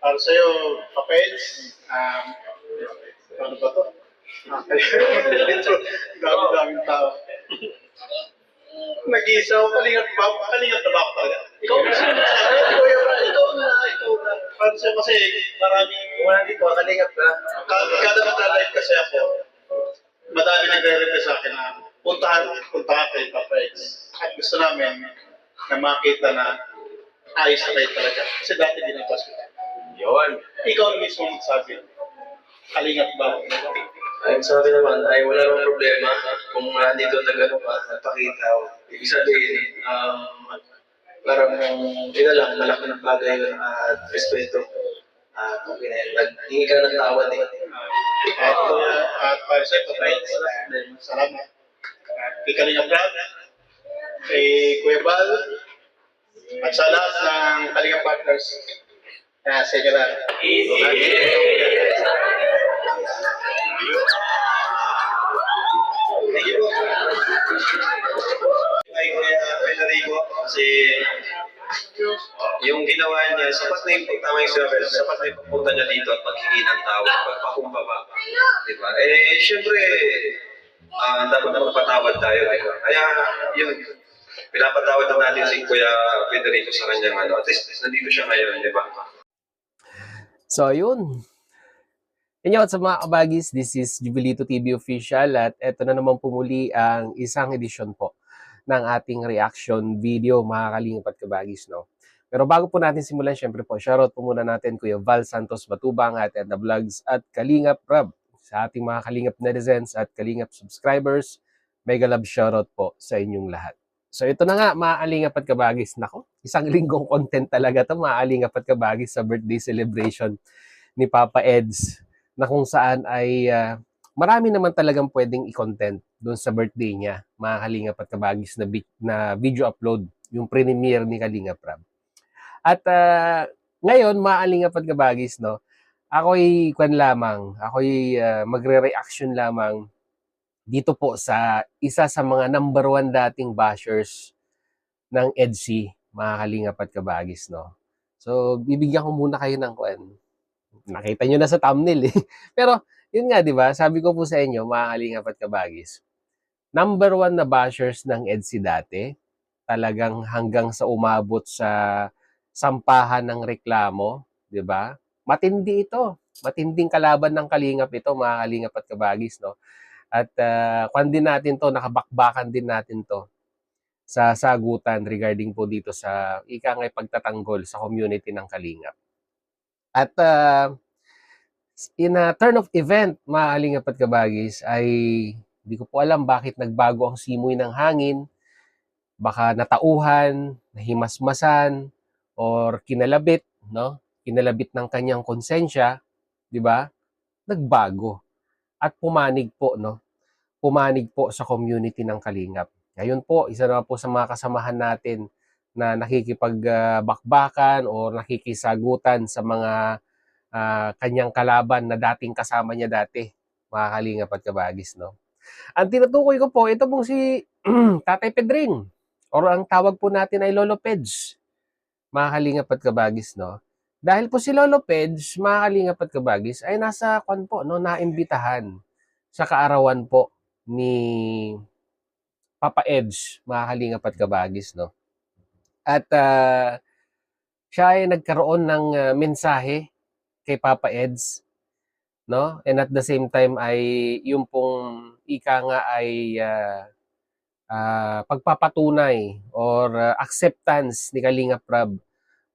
Para sa'yo, Papels, ano ba to? Dami-daming tao. Nag-iisa ako, kalingap ba? Kalingap na ba ako talaga? Ikaw na. Para sa'yo kasi maraming... Wala dito, kalingap na. Kada magla-live kasi ako, madami nagre-request sa akin na puntahan kay Papels. At gusto namin na makita na ayos na kayo talaga. Kasi dati ginagawa ko. Yun. Ikaw mismo magsabi. Kalingap ba? Ay, sa akin naman, ay wala namang problema kung nandito nag-ano ka, nagpakita. Ibig sabihin, parang yun na lang, malaki ng bagay yun at respeto. Naghingi ka ng tawad eh. At para sa ito, salamat. Kay Kalingap Brad, kay Kuya Bal, at sa lahat ng Kalingap Partners. Sa inyo lang. Thank you po. Kay Kuya Federico, kasi yung ginawa niya, sapat na yung tama yung sinabi, sapat na yung pupunta niya dito at paghingi ng tawad, pagpakumbaba. Diba? Eh, syempre, dapat na magpatawad tayo. Diba? Kaya, yun, pinapatawad na natin si Kuya Federico sa kanyang ano. At least, nandito siya ngayon, di ba? So, yun. Inyo sa mga kabagis, this is Jubilito TV Official at eto na naman pumuli ang isang edisyon po ng ating reaction video, mga kalingap at kabagis, no? Pero bago po natin simulan, syempre po, shoutout po muna natin Kuya Val Santos Batubang at Edna Vlogs at Kalingap Rob sa ating mga kalingap netizens at kalingap subscribers. Mega love shoutout po sa inyong lahat. So ito na nga, mga kalingap at kabagis. Nako, isang linggong content talaga to, mga kalingap at kabagis, sa birthday celebration ni Papa Eds, na kung saan ay marami naman talagang pwedeng i-content doon sa birthday niya, mga kalingap at kabagis, na video upload, yung premiere ni Kalingap Rab. At ngayon, mga kalingap at kabagis, no, ako'y magre-reaction lamang dito po sa isa sa mga number 1 dating bashers ng EDSI, mga kalingap at kabagis, no. So, bibigyan ko muna kayo ng nakita nyo na sa thumbnail eh. Pero, yun nga, di ba? Sabi ko po sa inyo, mga kalingap at kabagis, number 1 na bashers ng EDSI dati, talagang hanggang sa umabot sa sampahan ng reklamo, di ba? Matindi ito. Matinding kalaban ng kalingap ito, mga kalingap at kabagis, no? At din natin to, nakabakbakan din natin to sa sagutan regarding po dito sa ikangay pagtatanggol sa community ng kalingap. At in a turn of event, mga kalingap at kabagis, ay hindi ko po alam bakit nagbago ang simoy ng hangin. Baka natauhan, nahimasmasan, or kinalabit, no? Kinalabit ng kanyang konsensya, di ba? Nagbago. At pumanig po, no? Pumanig po sa community ng kalingap. Ngayon po, isa na po sa mga kasamahan natin na nakikipagbakbakan o nakikisagutan sa mga kanyang kalaban na dating kasama niya dati, mga kalingap at kabagis, no? Ang tinutukoy ko po, ito pong si Tatay Pedring, or ang tawag po natin ay Lolo Peds, mga kalingap at kabagis, no? Dahil po si Lolo Peds, mga kalingap at kabagis, ay nasa naimbitahan sa kaarawan po ni Papa Eds, mga kalingap at kabagis, no? At siya ay nagkaroon ng mensahe kay Papa Eds, no? And at the same time ay yung pong ika nga ay pagpapatunay or acceptance ni Kalingap Rab,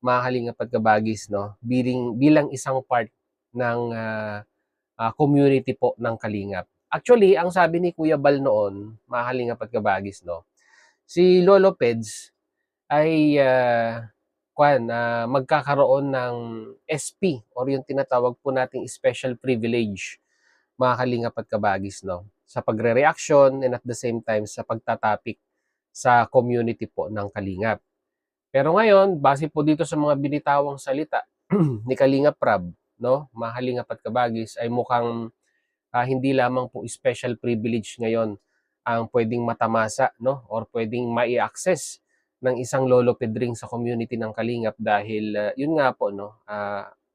mga kalingap at kabagis, no? Bilang isang part ng community po ng Kalingap. Actually, ang sabi ni Kuya Bal noon, mga kalingap at kabagis, no, si Lolo Peds ay magkakaroon ng SP or yung tinatawag po nating special privilege, mga kalingap at kabagis, no, sa pagre-reaction and at the same time sa pagtatapik sa community po ng Kalingap. Pero ngayon, base po dito sa mga binitawang salita ni Kalingap Rab, no, mga kalingap at kabagis, ay mukhang hindi lamang po special privilege ngayon ang pwedeng matamasa, no, or pwedeng mai-access ng isang Lolo Pedring sa community ng Kalingap dahil yun nga po, no,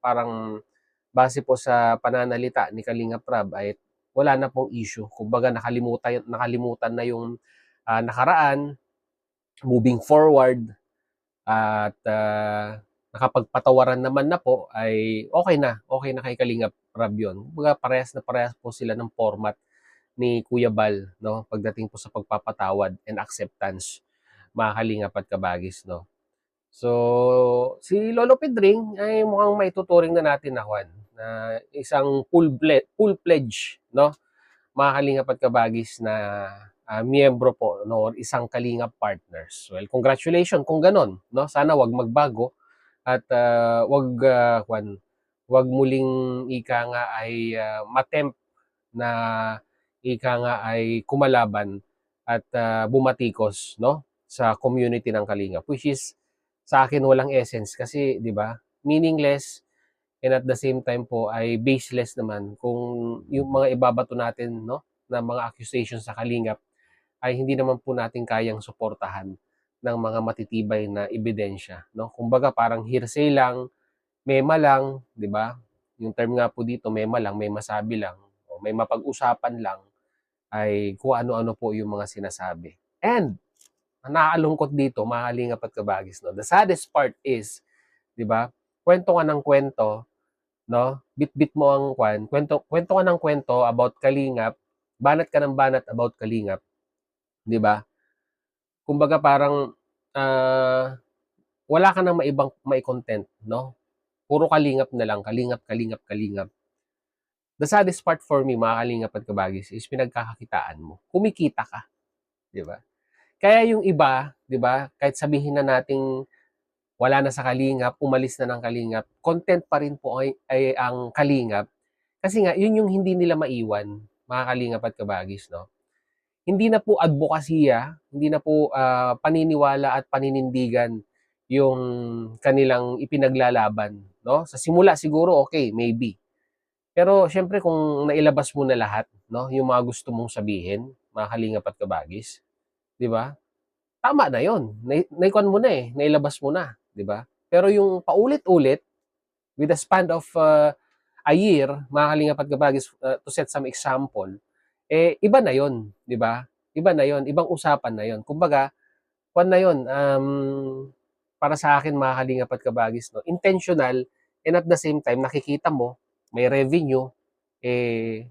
parang base po sa pananalita ni Kalingap Rab ay wala na pong issue. Kumbaga nakalimutan na yung nakaraan, moving forward, at nakapagpatawaran naman na po ay okay na kay Kalingap Rab yun. Kumbaga parehas na parehas po sila ng format ni Kuya Bal, no? Pagdating po sa pagpapatawad and acceptance, mga Kalingap at Kabagis, no? So, si Lolo Pedring ay mukhang maituturing na natin na Juan, na isang full pledge, no? Mga Kalingap at Kabagis na miyembro po, no, or isang Kalingap partners. Well, congratulations kung ganon, no? Sana wag magbago at Juan, wag muling ika nga ay matempt na ika nga ay kumalaban at bumatikos, no, sa community ng Kalingap, which is sa akin walang essence kasi 'di ba, meaningless, and at the same time po ay baseless naman kung yung mga ibabato natin, no, na mga accusations sa Kalingap ay hindi naman po natin kayang suportahan ng mga matitibay na ebidensya, no? Kumbaga parang hearsay lang, mema lang, 'di ba? Yung term nga po dito, mema lang, may masabi lang, o may mapag-usapan lang, ay kung ano-ano po yung mga sinasabi. And ang nakakalungkot dito, mga Kalingap at Kabagis, no? The saddest part is, 'di ba? Kwento ka ng kwento, no? Bit-bit mo ang kwento ka ng kwento about Kalingap, banat ka ng banat about Kalingap, 'di ba? Kumbaga parang wala ka nang mai-content, no? Puro Kalingap na lang, Kalingap, Kalingap, Kalingap. The saddest part for me, mga Kalingap at Kabagis, is pinagkakakitaan mo. Kumikita ka, 'di ba? Kaya yung iba, 'di ba, kahit sabihin na nating wala na sa Kalingap, umalis na ng Kalingap, content pa rin po ay ang Kalingap. Kasi nga, yun yung hindi nila maiwan, mga Kalingap at Kabagis, no? Hindi na po advokasya, hindi na po paniniwala at paninindigan yung kanilang ipinaglalaban, no? Sa simula siguro, okay, maybe. Pero syempre kung nailabas mo na lahat, no, yung mga gusto mong sabihin, mga Kalingap at Kabagis, 'di ba? Tama na 'yon. Naikwan mo na eh, nailabas mo na, 'di ba? Pero yung paulit-ulit with a span of a year, mga Kalingap at Kabagis, to set some example, eh iba na 'yon, 'di ba? Iba na 'yon, ibang usapan na 'yon. Kumbaga, kwan na 'yon, para sa akin, mga Kalingap at Kabagis, no, intentional, and at the same time nakikita mo may revenue, eh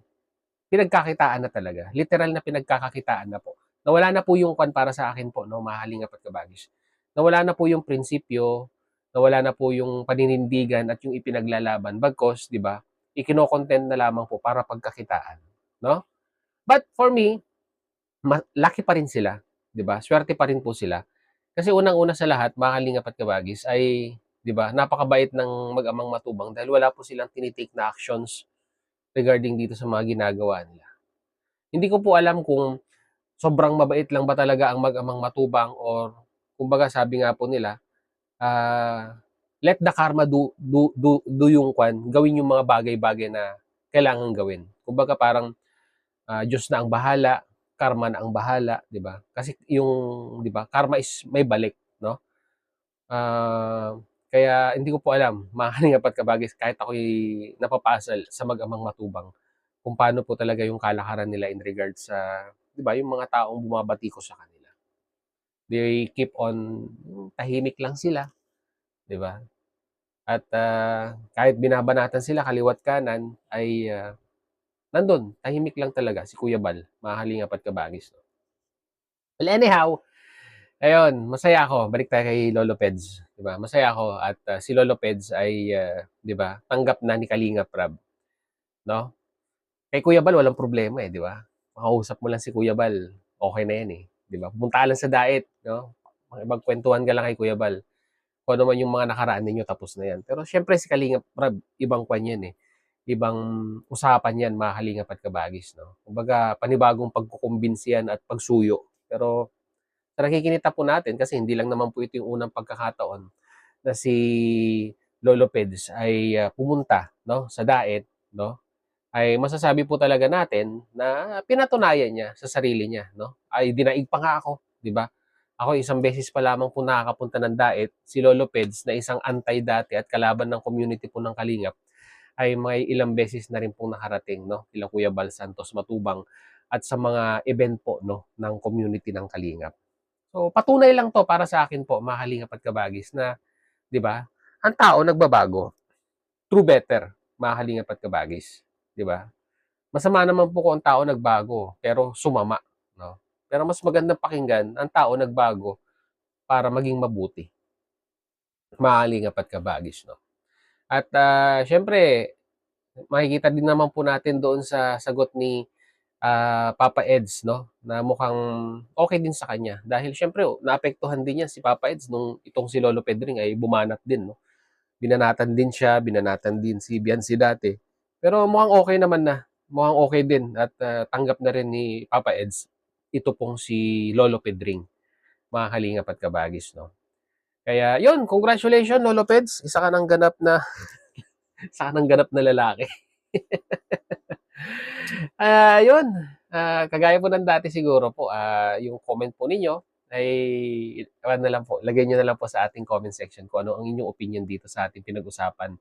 pinagkakitaan na talaga. Literal na pinagkakakitaan na po. Nawala na po yung para sa akin po, no, mga Kalingap at Kabagis. Nawala na po yung prinsipyo, nawala na po yung paninindigan at yung ipinaglalaban. Bagkos, di ba, ikino-content na lamang po para pagkakitaan, no? But for me, lucky pa rin sila, di ba? Swerte pa rin po sila. Kasi unang-una sa lahat, mga Kalingap at Kabagis, ay, di ba, napakabait ng mag-amang Matubang dahil wala po silang tinitake na actions regarding dito sa mga ginagawa nila. Hindi ko po alam kung sobrang mabait lang ba talaga ang mag-amang Matubang, or kumbaga sabi nga po nila, let the karma do yung gawin yung mga bagay-bagay na kailangan gawin. Kumbaga parang Diyos na ang bahala, karma na ang bahala, 'di ba? Kasi yung, 'di ba, karma is may balik, no? Kaya hindi ko po alam, mga Kalingap at Kabagis, kahit ako'y napapasal sa mag-amang Matubang, kung paano po talaga yung kalakaran nila in regards sa, 'di ba, yung mga taong bumabati ko sa kanila. They keep on, tahimik lang sila, 'di ba? At kahit binabanatan sila kaliwat kanan ay nandun, tahimik lang talaga si Kuya Bal, mga Kalingap at Kabagis, no? Well, anyhow, ayun, masaya ako. Balik tayo kay Lolo Peds, 'di ba? Masaya ako at si Lolo Peds ay 'di ba, tanggap na ni Kalingap Rab, no? Kay Kuya Bal walang problema eh, 'di ba? Makausap mo lang si Kuya Bal, okay na 'yan eh, 'di ba? Pumunta ka lang sa diet, no? Magkwentuhan ka lang kay Kuya Bal. Kung ano man yung mga nakaraan ninyo, tapos na 'yan. Pero syempre si Kalingap Rab, ibang kwan 'yan eh. Ibang usapan 'yan, mga Kalingap at Kabagis, no? Kumbaga panibagong pagkukumbinsi 'yan at pagsuyo. Pero sa nakikinita po natin, kasi hindi lang naman po ito yung unang pagkakataon na si Lolo Peds ay pumunta, no, sa diet, no, ay masasabi po talaga natin na pinatunayan niya sa sarili niya, no? Ay dinaig pa nga ako, 'di ba? Ako isang beses pa lamang po nakakapunta ng Daet, si Lolo Peds na isang antay dati at kalaban ng community po ng Kalingap ay may ilang beses na rin pong nakarating, no? Kila Kuya Bal Santos Matubang at sa mga event po, no, ng community ng Kalingap. So patunay lang to para sa akin po, mga Kalingap at Kabagis, na 'di ba? Ang tao nagbabago. True better, mga Kalingap at Kabagis, 'di ba? Masama naman po kung ang tao nagbago pero sumama, no? Pero mas magandang pakinggan ang tao nagbago para maging mabuti, mga Kalingap at Kabagis, no? At syempre, makikita din naman po natin doon sa sagot ni Papa Eds, no, na mukhang okay din sa kanya. Dahil syempre, naapektuhan din niya si Papa Eds nung itong si Lolo Pedring ay bumanat din, no. Binanatan din siya, binanatan din si Biancy dati. Pero mukhang okay naman na. Mukhang okay din at tanggap na rin ni Papa Eds ito pong si Lolo Pedring, mga Kalingap at Kabagis, no. Kaya yun, congratulations Lolo Peds. Isa ka ng ganap na isa ka ng ganap na lalaki. Yun, kagaya po ng dati siguro po, yung comment po ninyo ay ano na lang po, lagay niyo na lang po sa ating comment section kung ano ang inyong opinion dito sa ating pinag-usapan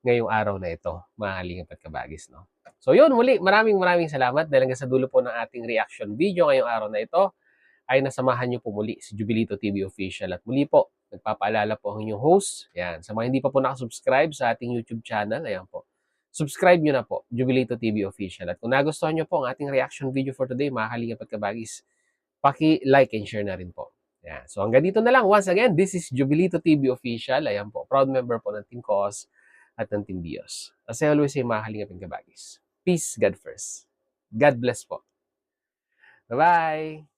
ngayong araw na ito, mga Kalingap at Kabagis, no? So yun, muli, maraming salamat dahil hanggang sa dulo po ng ating reaction video ngayong araw na ito ay nasamahan niyo po muli si Jubilito TV Official. At muli po, nagpapaalala po ang inyong host. Yan, sa mga hindi pa po nakasubscribe sa ating YouTube channel, ayan po, subscribe nyo na po, Jubilito TV Official. At kung nagustuhan nyo po ang ating reaction video for today, mga Kalingap at Kabagis, paki-like and share na rin po. Yan. So hanggang dito na lang. Once again, this is Jubilito TV Official. Ayan po, proud member po ng Team Cos at ng Team Bios. As I always say, mga Kalingap at Kabagis, peace, God first. God bless po. Bye-bye!